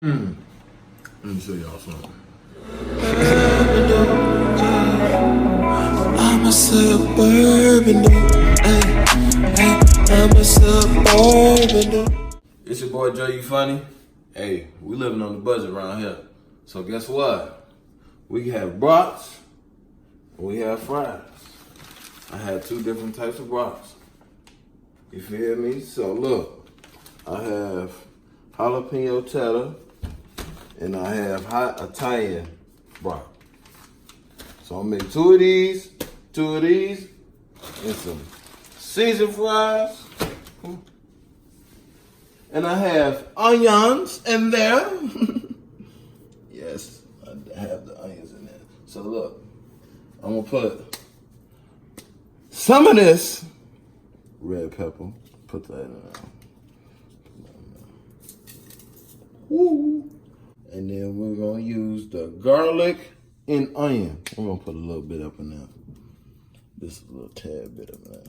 Let me show y'all something. I'm a suburban dude. I'm a suburban dude. It's your boy DreYuFunny. Hey, we living on the budget around here. So guess what? We have brats and we have fries. I have two different types of brats. You feel me? So look, I have jalapeno cheddar and I have hot Italian brat. So I'll make two of these, and some seasoned fries. And I have onions in there. Yes, I have the onions in there. So look, I'm gonna put some of this red pepper. Put that in there. Woo. And then we're gonna use the garlic and onion. We're gonna put a little bit up in there. Just a little tad bit of that.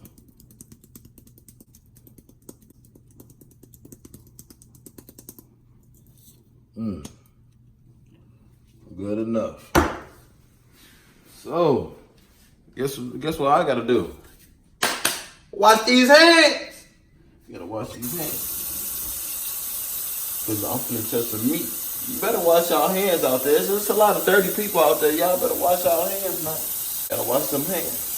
Good enough. So, guess what I gotta do? Wash these hands. You gotta wash these hands. Cause I'm finna touch some meat. You better wash y'all hands out there. There's a lot of dirty people out there. Y'all better wash y'all hands now. Gotta wash them hands.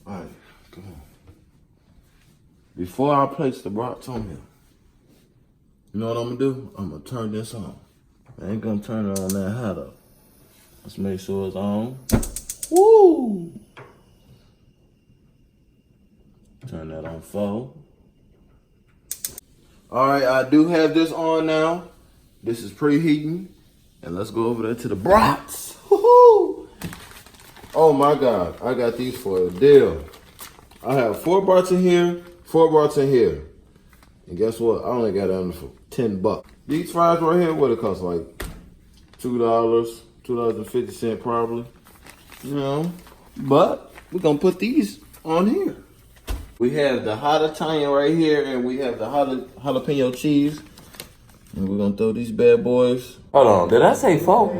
Alright, come on. Before I place the brats on here, you know what I'm gonna do? I'm gonna turn this on. I ain't gonna turn it on that hot up. Let's make sure it's on. Woo! Turn that on full. Alright, I do have this on now. This is preheating. And let's go over there to the brats. Woohoo! Oh my God, I got these for a deal. I have 4 brats in here, 4 brats in here. And guess what? I only got them for $10. These fries right here, what it cost? Like $2, $2.50 probably. You know, but we're gonna put these on here. We have the hot Italian right here, and we have the jalapeno cheese. And we're gonna throw these bad boys. Hold on, did I say 4?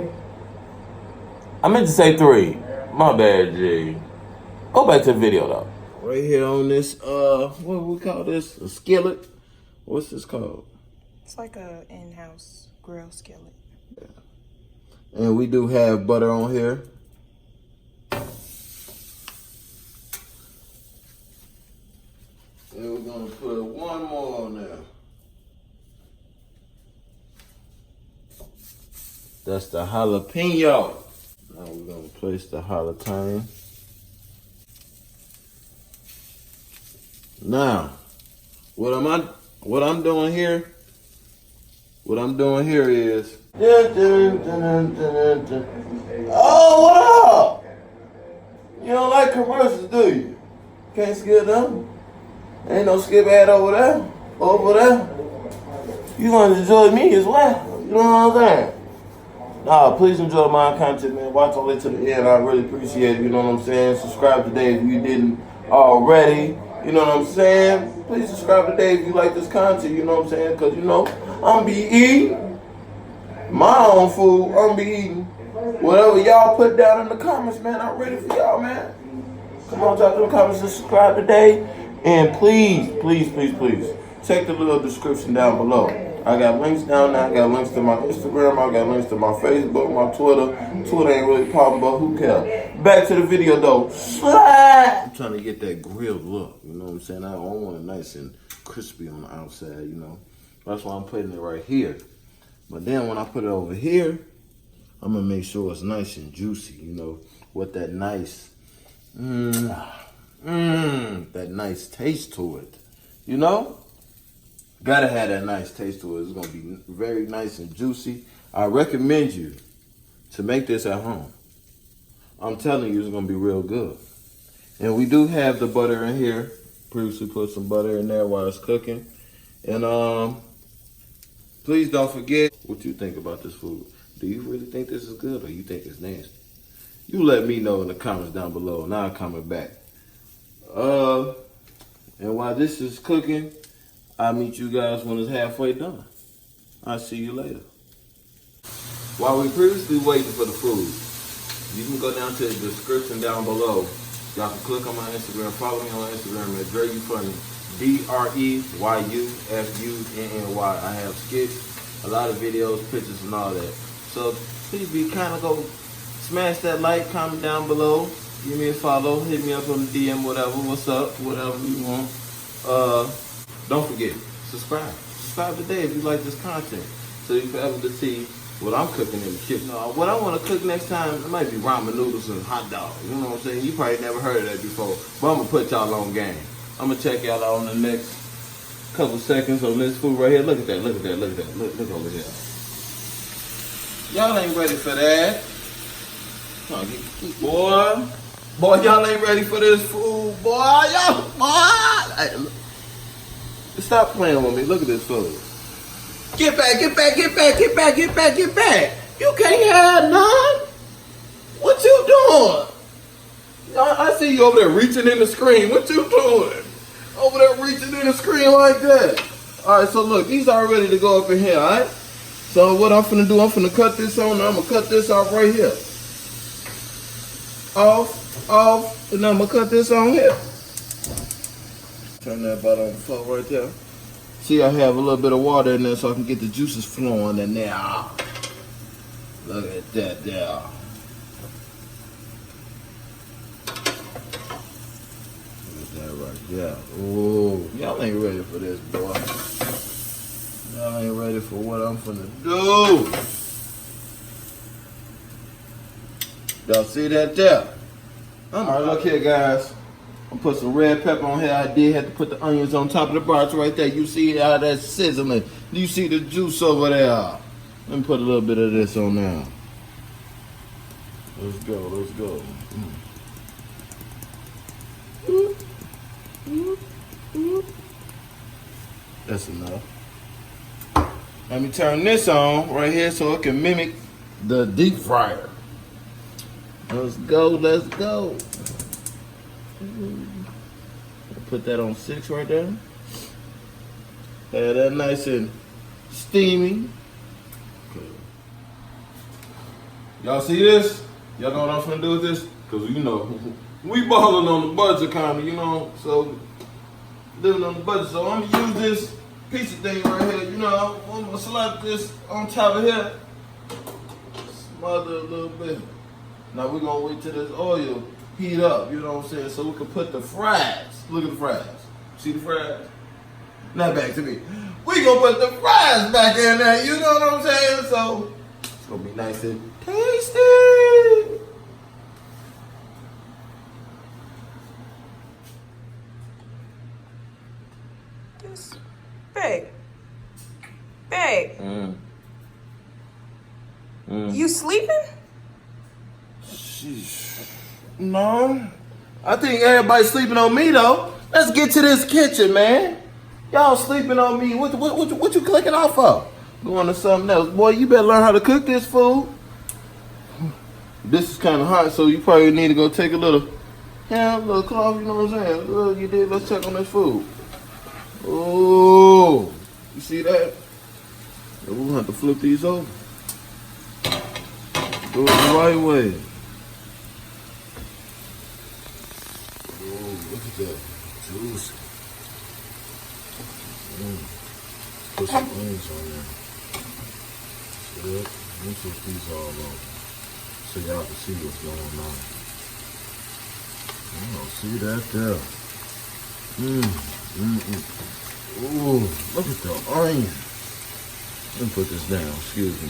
I meant to say 3. My bad, G. Go back to the video though. Right here on this, what do we call this? A skillet? What's this called? It's like a in-house grill skillet. Yeah. And we do have butter on here. And we're gonna put one more on there. That's the jalapeno. Now we're gonna place the jalapeno. Now, what I'm doing here is oh, what up? You don't like commercials, do you? Can't skip them. Ain't no skip ad over there. Over there. You gonna enjoy me as well. You know what I'm saying? Nah, please enjoy my content, man. Watch all the way to the end. I really appreciate it. You know what I'm saying? Subscribe today if you didn't already. You know what I'm saying? Please subscribe today if you like this content. You know what I'm saying? Because, you know, I'm be eating my own food. I'm be eating whatever y'all put down in the comments, man. I'm ready for y'all, man. Come on, drop in the comments and subscribe today. And please, check the little description down below. I got links down there. I got links to my Instagram. I got links to my Facebook, my Twitter. Twitter ain't really popping, but who cares? Back to the video, though. I'm trying to get that grilled look. You know what I'm saying? I want it nice and crispy on the outside, you know. That's why I'm putting it right here. But then when I put it over here, I'm going to make sure it's nice and juicy, you know, with that nice, that nice taste to it, you know? Gotta have that nice taste to it. It's gonna be very nice and juicy. I recommend you to make this at home. I'm telling you, it's gonna be real good. And we do have the butter in here. Previously put some butter in there while it's cooking. And please don't forget what you think about this food. Do you really think this is good or you think it's nasty? You let me know in the comments down below, and I'll comment back. And while this is cooking, I'll meet you guys when it's halfway done. I'll see you later. While we previously waiting for the food, you can go down to the description down below. Y'all can click on my Instagram, follow me on Instagram at DreYuFunny, DreYuFunny. I have skits, a lot of videos, pictures, and all that. So please be kind of go smash that like, comment down below, give me a follow, hit me up on the DM, whatever, what's up, whatever you want. Don't forget, subscribe. Subscribe today if you like this content, so you can able to see what I'm cooking in the kitchen. What I want to cook next time, it might be ramen noodles and hot dogs. You know what I'm saying? You probably never heard of that before, but I'm going to put y'all on game. I'm going to check y'all out in the next couple seconds on this food right here. Look at that, look at that, look at that. Look over here. Y'all ain't ready for that. Boy, y'all ain't ready for this food, boy. Hey, stop playing with me. Look at this food. Get back. You can't have none. What you doing? I see you over there reaching in the screen. What you doing? Over there reaching in the screen like that. All right, so look, these are ready to go up in here, all right? So what I'm finna do, I'm finna cut this on. I'm gonna cut this off right here. Off, and I'm gonna cut this on here. Turn that bottom on the floor right there. See, I have a little bit of water in there so I can get the juices flowing in there. Look at that there. Look at that right there. Ooh, y'all ain't ready for this, boy. Y'all ain't ready for what I'm finna do. Y'all see that there? Alright, look here, guys. I'm gonna put some red pepper on here. I did have to put the onions on top of the brats right there. You see how that's sizzling. You see the juice over there. Let me put a little bit of this on there. Let's go. That's enough. Let me turn this on right here so it can mimic the deep fryer. Let's go. Put that on 6 right there. Have that nice and steamy. Okay. Y'all see this? Y'all know what I'm finna do with this? Cause you know, we balling on the budget kinda, you know, so living on the budget. So I'm gonna use this piece of thing right here, you know, I'm gonna slap this on top of here. Smother a little bit. Now we're gonna wait till this oil heat up, you know what I'm saying? So we can put the fries. Look at the fries. See the fries? Now back to me. We gonna put the fries back in there, you know what I'm saying? So it's gonna be nice and tasty. This, babe. You sleeping? Sheesh. No. I think everybody's sleeping on me though. Let's get to this kitchen, man. Y'all sleeping on me. What you clicking off of? Going to something else. Boy, you better learn how to cook this food. This is kind of hot, so you probably need to go take a little cloth, you know what I'm saying? Look, you did. Let's check on this food. Oh, you see that? We're going to have to flip these over. Do it the right way. Oh, look at that. Juicy. Put some onions on there. See that? Let me put these all on so y'all can see what's going on. Oh, see that there? Ooh, look at the onion. Let me put this down, excuse me.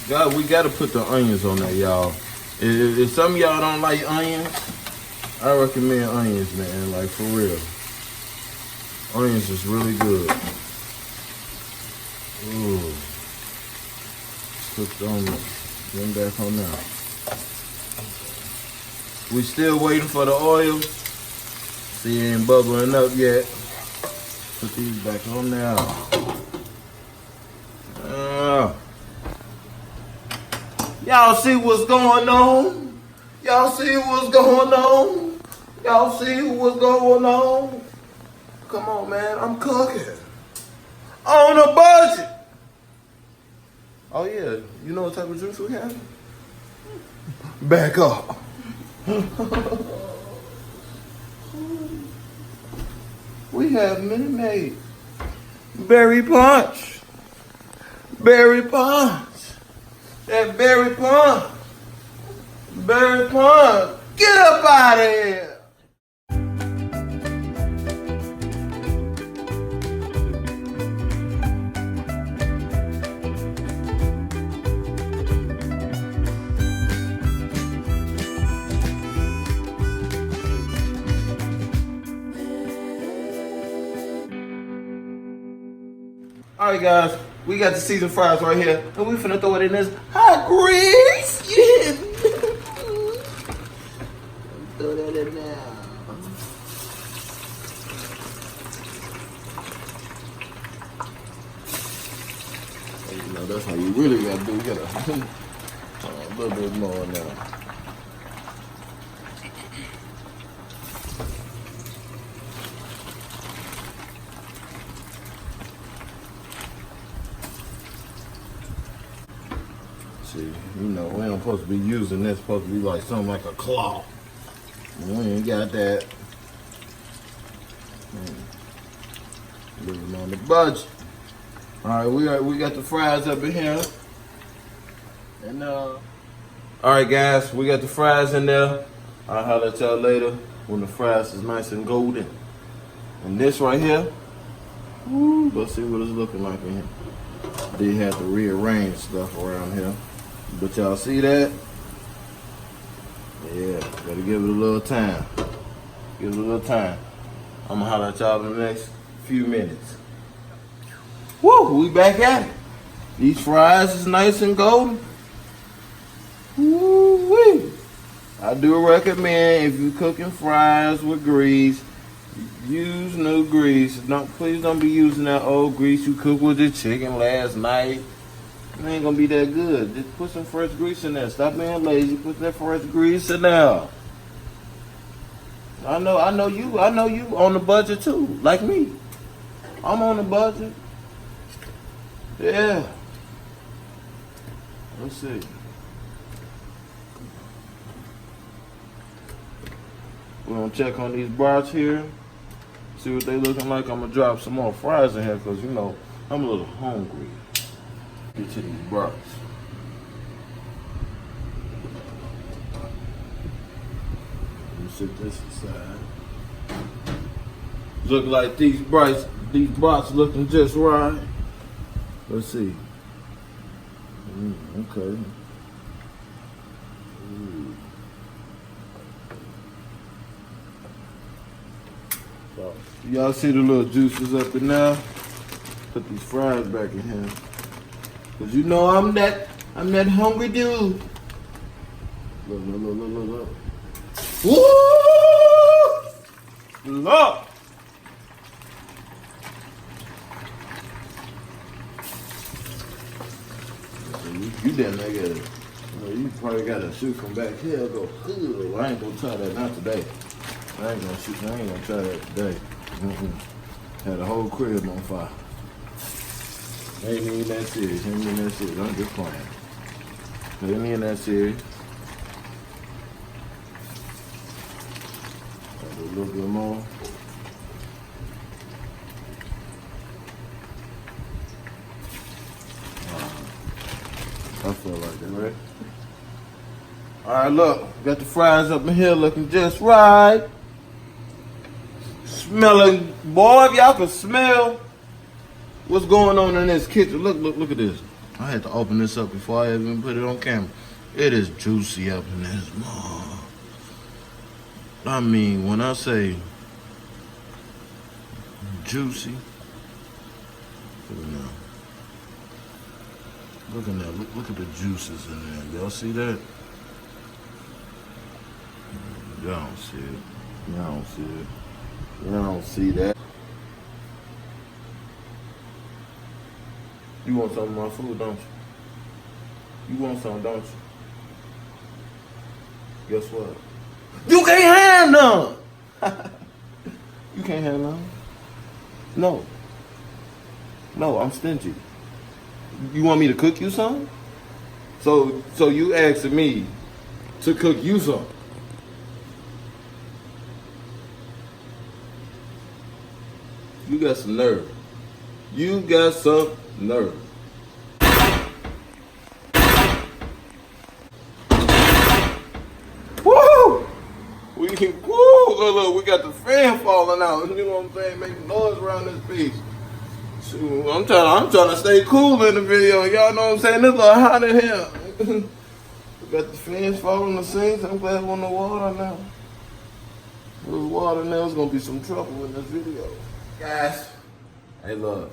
God, we gotta put the onions on there, y'all. If some of y'all don't like onions, I recommend onions, man, like for real. Onions is really good. Ooh. Cooked on them. Then back on now. We still waiting for the oil. See, it ain't bubbling up yet. Put these back on now. Y'all see what's going on? Y'all see what's going on? Y'all see what's going on? Come on, man. I'm cooking. On a budget. Oh, yeah. You know what type of juice we have? Back up. We have Minute Maid. Berry punch. Berry punch. That berry punch. Berry punch. Get up out of here. Alright guys, we got the seasoned fries right here, and we finna throw it in this hot grease. Yeah. Throw that in now. You know, that's how you really gotta do. You gotta a little bit more now. See, you know, we ain't supposed to be using this. Supposed to be like something like a claw. We ain't got that. Living on the budget. All right, we got the fries up in here. And all right, guys, we got the fries in there. I'll holler at y'all later when the fries is nice and golden. And this right here, woo, let's see what it's looking like in here. They had to rearrange stuff around here. But y'all see that? Yeah, gotta give it a little time. Give it a little time. I'm gonna holler at y'all in the next few minutes. Woo, we back at it. These fries is nice and golden. Woo-wee. I do recommend if you're cooking fries with grease, use new grease. Please don't be using that old grease you cooked with the chicken last night. It ain't gonna be that good. Just put some fresh grease in there. Stop being lazy. Put that fresh grease in there. I know you on the budget too, like me. I'm on the budget. Yeah. Let's see. We're gonna check on these brats here. See what they looking like. I'm gonna drop some more fries in here because you know I'm a little hungry. Get to these brats. Let me sit this aside. Look like these brats looking just right. Let's see. Okay. So, y'all see the little juices up in there? Put these fries back in here. Cause you know I'm that hungry dude. Look. Woo! Look! You damn nigga, you probably gotta shoot from back here. Go, I ain't gonna try that, not today. I ain't gonna try that today. Had a whole crib on fire. Ain't even that serious. I'm just playing. Ain't even that serious. I'll do a little bit more. I feel like that, right? Alright, look. Got the fries up in here looking just right. Smelling, boy, if y'all can smell what's going on in this kitchen. Look at this. I had to open this up before I even put it on camera. It is juicy up in this mom. I mean, when I say juicy, look at that. Look at the juices in there. Y'all see that? Y'all don't see it. Y'all don't see it. Y'all don't see that. You want some of my food, don't you? You want some, don't you? guess what? You can't have none. You can't have none. No. No, I'm stingy. You want me to cook you some? So you asking me to cook you some? You got some nerve. You got some nerve. Woo! Look, we got the fan falling out. You know what I'm saying? Making noise around this piece. Shoot, I'm trying to stay cool in the video. Y'all know what I'm saying? It's a little hot in here. We got the fans falling the sinks. I'm glad we're on the water now. There's water in there. There's gonna be some trouble in this video. Guys, hey look,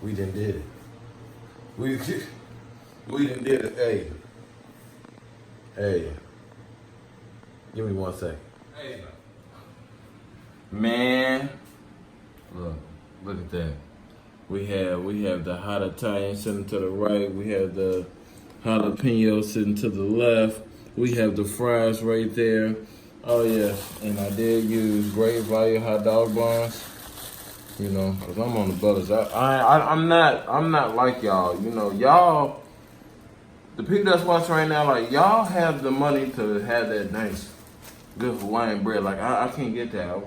we done did it. We done did it. Hey, give me 1 second. Hey, man, look at that. We have the hot Italian sitting to the right. We have the jalapeno sitting to the left. We have the fries right there. Oh yeah, and I did use great value hot dog buns. You know, cause I'm on the butters. I'm not like y'all. You know, y'all, the people that's watching right now, like y'all have the money to have that nice, good Hawaiian bread. Like I can't get that.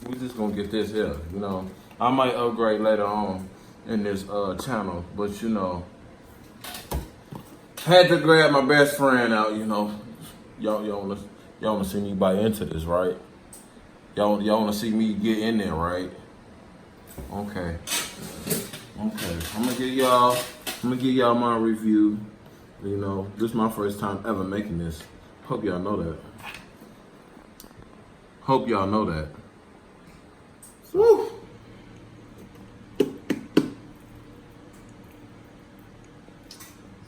We just gonna get this here. You know, I might upgrade later on in this channel, but you know, had to grab my best friend out. You know, y'all wanna see me bite into this, right? Y'all wanna see me get in there, right? Okay. I'm gonna give y'all my review. You know, this is my first time ever making this. Hope y'all know that. Woo!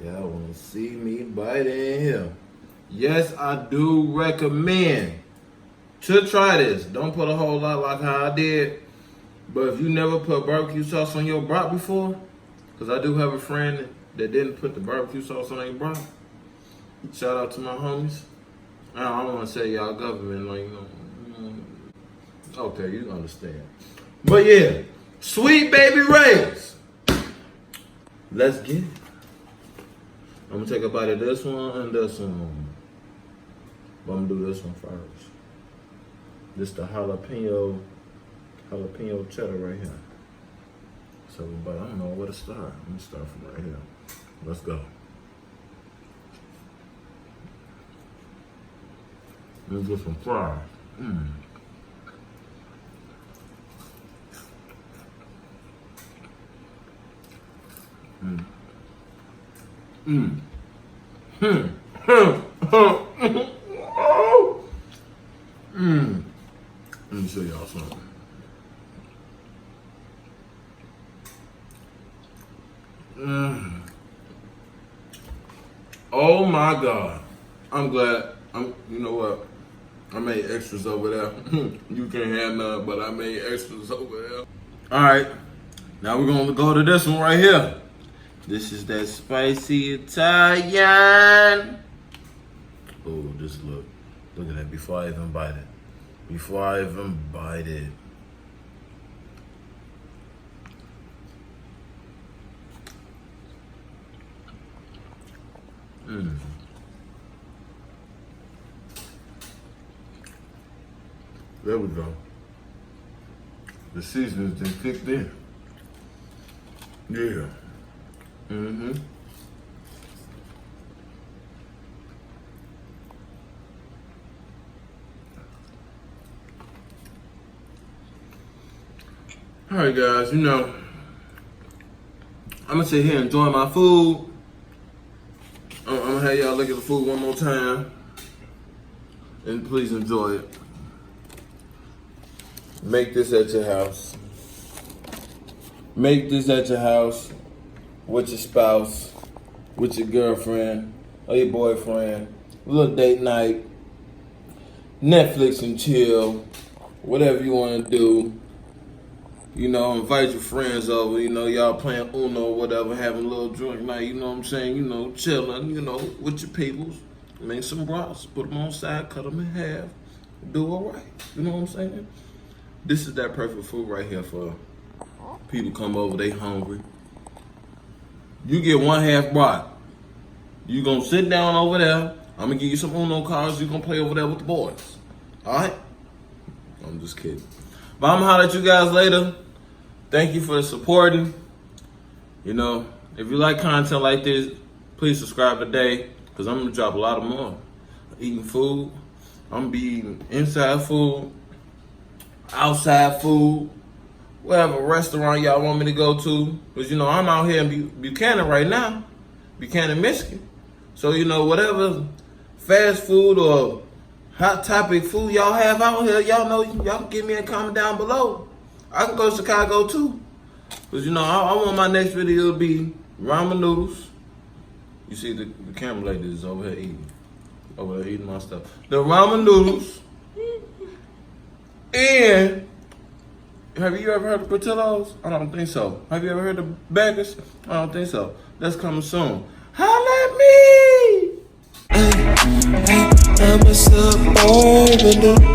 Y'all wanna see me bite in here? Yes, I do recommend to try this. Don't put a whole lot like how I did. But if you never put barbecue sauce on your brat before, because I do have a friend that didn't put the barbecue sauce on their brat. Shout out to my homies. I don't want to say y'all government, like, you know. Okay, you understand. But yeah, Sweet Baby Ray's. Let's get it. I'm going to take a bite of this one and this one. But I'm going to do this one first. This the jalapeno cheddar right here. So, but I don't know where to start. I'm gonna start from right here. Let's go. Let me get some fries. Let me show y'all something. Oh my God. I'm glad. You know what? I made extras over there. You can't have none, but I made extras over there. All right. Now we're going to go to this one right here. This is that spicy Italian. Oh, just look. Look at that before I even bite it. There we go. The seasonings just kicked in. Yeah. All right, guys, you know, I'm gonna sit here and enjoy my food. I'm gonna have y'all look at the food one more time. And please enjoy it. Make this at your house. Make this at your house with your spouse, with your girlfriend, or your boyfriend. A little date night. Netflix and chill. Whatever you want to do. You know, invite your friends over. You know, y'all playing Uno or whatever, having a little drink night. You know what I'm saying? You know, chilling, you know, with your peoples. make some brats, put them on side, cut them in half, do it right. You know what I'm saying? This is that perfect food right here for people come over, they hungry. You get 1/2 brat. You gonna sit down over there. I'm gonna give you some Uno cards. You gonna play over there with the boys. All right? I'm just kidding. But I'm gonna holler at you guys later. Thank you for supporting. You know, if you like content like this, please subscribe today, because I'm gonna drop a lot of more. Eating food. I'm gonna be eating inside food, outside food, whatever restaurant y'all want me to go to. Because, you know, I'm out here in Buchanan right now, Buchanan, Michigan. So, you know, whatever fast food or hot topic food y'all have out here, y'all know, y'all can give me a comment down below. I can go to Chicago too. Because, you know, I want my next video to be ramen noodles. You see the camera lady is over here eating. Over there eating my stuff. The ramen noodles. And have you ever heard of Portillo's? I don't think so. Have you ever heard of Beggars? I don't think so. That's coming soon. Holla at me! I'm a suburban.